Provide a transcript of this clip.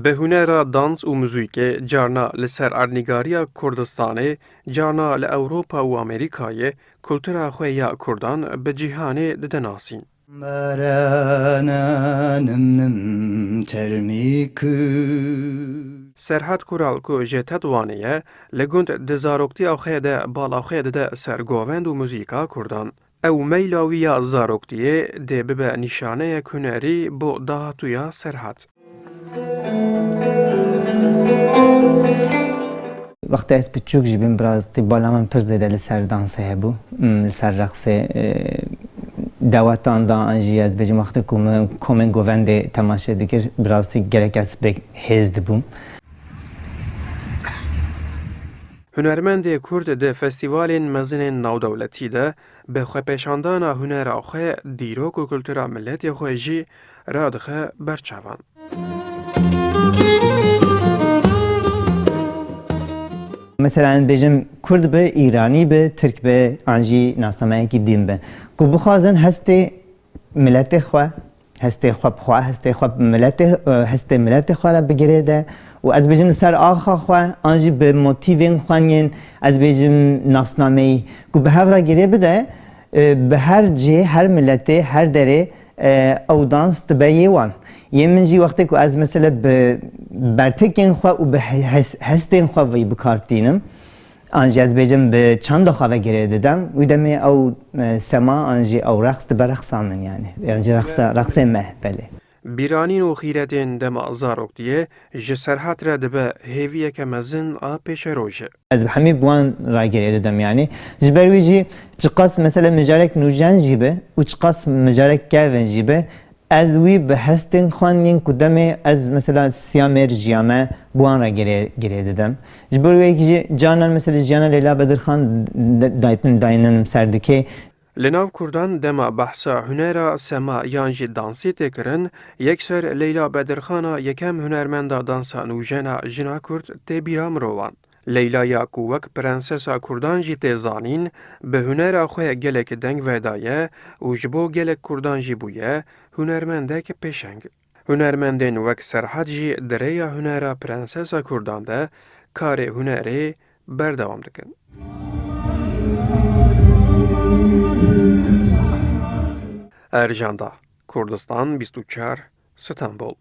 Bi hunera dans û muzîkê carna li ser erdnîgariya Kurdistanê, carna li Ewropa û Amerîkayê kultura xwe ya Kurdan bi cîhanê dide nasîn. Serhad Kural ku ji Tetwanê ye, li gund di zaroktiya xwe de bala xwe dide ser govend û muzîka Kurdan. Ew meyla wî ya zaroktiyê dê bibe nîşaneyek hunerî bo dahatuya Serhad. وقتی از بچوک جیبیم براستی بالا من پر زده لسر دانسه هبو لسر رقصه دواتان دا انجی از بجیم وقتی کومن گووند تماشه دیگر براستی gerek از به هزد بوم. Hunermendê Kurd di festîvalên mezinên navdewletî de bi xwepêşandana hunera xwe dîrok û kultura milletê xwe jî radixe berçavan. Mesela bejim Kurd be, İrani be, Türk be, anji nasnameyeki din be. Ku bixwazin hestê milletê xwe, hestê xwe bixwe, hestê xwe hestê milletê xwe re bigire de û ez bêjim li ser axa xwe an jî bi motivên xwe yên ez bêjim nasnameyî ku bi hev re girê bide bi her cihê, her milletê, her derê ew dans dibe yê wan. Yê min jî wextê ku ez mesela bi bertekên xwe û bi hestên xwe vî bikartînim an jî ez bêjim bi çanda xwe ve girê didem wî demê ew sema an jî ew reqs dibe reqsa min yani. Yani reqsê me belê. Bîranîn û xîretên dema zaroktiyê ji Serhad re dibe hêviyeke mezin a pêşerojê. Ez bi hemî bi wan ragirê didim yani. Ji ber wî jî çiqas mesela micarek nûçeyên jî be û çiqas micarek kevên jî be ez wî bi hestên xwe yên ku demê ez mesela siyamê jiya me bi wan re girê didim. Ji ber wê jî canan mesela jiyana Leyla Bedirxan dayînin ser dike. Li nav Kurdan dema behsa hunera sema yan jî dansê tê kirin, yekser Leyla Bedirxana yekem hunermenda dansa nûjena jina Kurd tê bîra mirovan. Leylaya ku wek prensesa Kurdan jî tê zanîn, bi hunera xwe gelek deng vedaye û ji bo gelek Kurdan jî bûye hunermendek pêşeng. Hunermendên wek Serhad jî di rêya hunera prensesa Kurdan de karê hunerê berdewam dikin. Erjanda, Kurdistan 24 İstanbul.